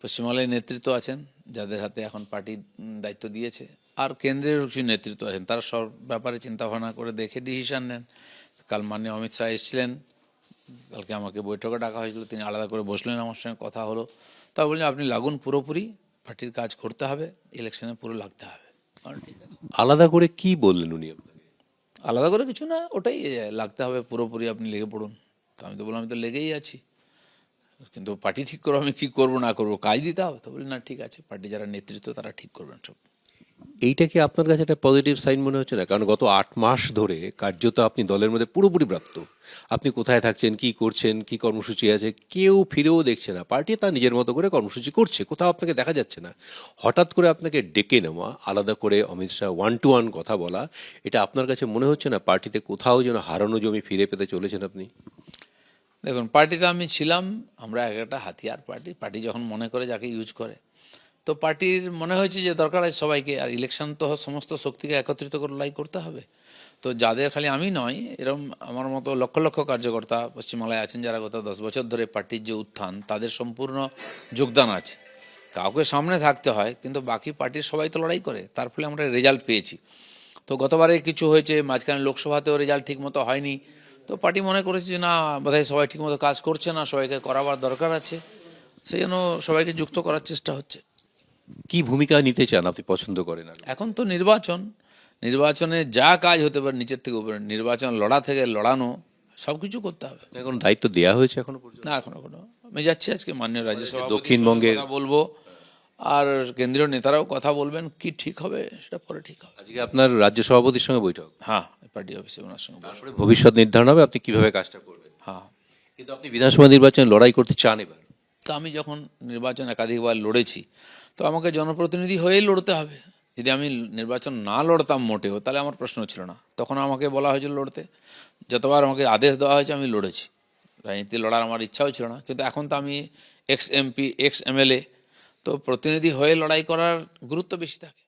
পশ্চিমবাংলায় নেতৃত্ব আছেন যাদের হাতে এখন পার্টি দায়িত্ব দিয়েছে, আর কেন্দ্রের কিছু নেতৃত্ব আছেন, তারা সব ব্যাপারে চিন্তাভাবনা করে দেখে ডিসিশন নেন। কাল মাননীয় অমিত শাহ এসেছিলেন, কালকে আমাকে বৈঠকে ডাকা হয়েছিল, তিনি আলাদা করে বসলেন, আমার সঙ্গে কথা হলো। তা বললেন আপনি লাগুন, পুরোপুরি পার্টির কাজ করতে হবে, ইলেকশনে পুরো লাগতে হবে। ঠিক আছে, আলাদা করে কি বললেন উনি আপনাকে? আলাদা করে কিছু না, ওটাই লাগতে হবে পুরোপুরি, আপনি লেগে পড়ুন। তো আমি তো বললাম আমি তো লেগেই আছি, কিন্তু পার্টি ঠিক করবো আমি কী করবো না করবো, কাজ দিতে হবে। তো বলি না ঠিক আছে, পার্টি যারা নেতৃত্ব তারা ঠিক করবেন সব। এইটা কি আপনার কাছে একটা পজিটিভ সাইন মনে হচ্ছে না? কারণ গত 8 মাস ধরে কার্যত আপনি দলের মধ্যে পুরোপুরি প্রাপ্ত। আপনি কোথায় থাকছেন, কি করছেন, কি কর্মসূচি আছে, কেউ ফিরেও দেখছে না। পার্টি তার নিজের মতো করে কর্মসূচি করছে, কোথাও আপনাকে দেখা যাচ্ছে না। হঠাৎ করে আপনাকে ডেকে নেওয়া, আলাদা করে অমিত শাহ 1-to-1 কথা বলা, এটা আপনার কাছে মনে হচ্ছে না পার্টিতে কোথাও যেন হারানো জমি ফিরে পেতে চলেছেন আপনি? দেখুন, পার্টিতে আমি ছিলাম, আমরা একটা হাতিয়ার পার্টি, পার্টি যখন মনে করে যাকে ইউজ করে, তো পার্টির মনে হয়েছে যে দরকার আছে সবাইকে, আর ইলেকশন তো সমস্ত শক্তিকে একত্রিত করে লড়াই করতে হবে। তো যাদের, খালি আমি নয়, এরকম আমার মতো লক্ষ লক্ষ কার্যকর্তা পশ্চিমবাংলায় আছেন যারা গত 10 বছর ধরে পার্টির যে উত্থান, তাদের সম্পূর্ণ যোগদান আছে। কাউকে সামনে থাকতে হয়, কিন্তু বাকি পার্টির সবাই তো লড়াই করে, তার ফলে আমরা রেজাল্ট পেয়েছি। তো গতবারে কিছু হয়েছে, মাঝখানে লোকসভাতেও রেজাল্ট ঠিকমতো হয়নি, তো পার্টি মনে করেছে যে না, বোধহয় সবাই ঠিকমতো কাজ করছে না, সবাইকে করাবার দরকার আছে, সেই জন্য সবাইকে যুক্ত করার চেষ্টা হচ্ছে। কি ভূমিকা নিতে চান, আপনি পছন্দ করেন? এখন তো নির্বাচন, নির্বাচনে যা কাজ হতে পারে নিচের থেকে উপরে, নির্বাচন লড়া থেকে লড়ানো, সব কিছু করতে হবে। এখন দায়িত্ব দেওয়া হয়েছে এখনো পর্যন্ত? না, এখনো আমি যাচ্ছি, আজকে মাননীয় রাজ্যসভা দক্ষিণবঙ্গের কথা বলবো, আর কেন্দ্রীয় নেতারাও কথা বলবেন, কি ঠিক হবে সেটা পরে ঠিক হবে। আজকে আপনার রাজ্য সভাপতির সঙ্গে বৈঠক, হ্যাঁ, পার্টি অফিসে ওনার সঙ্গে বসবো। তারপরে ভবিষ্যৎ নির্ধারণ হবে আপনি কিভাবে কাজটা করবেন। হ্যাঁ, কিন্তু আপনি বিধানসভা নির্বাচনে লড়াই করতে চান এবার? তো আমি যখন নির্বাচন একাধিকবার লড়েছি, তো আমাকে জনপ্রতিনিধি হয়েই লড়তে হবে। যদি আমি নির্বাচন না লড়তাম মোটেও, তাহলে আমার প্রশ্ন ছিল না, তখন আমাকে বলা হয়েছিল লড়তে, যতবার আমাকে আদেশ দেওয়া হয়েছে আমি লড়েছি। রাজনীতি লড়ার আমার ইচ্ছাও ছিল না, কিন্তু এখন তো আমি এক্স এমপি, এক্স এমএলএ, তো প্রতিনিধি হয়ে লড়াই করার গুরুত্ব বেশি থাকে।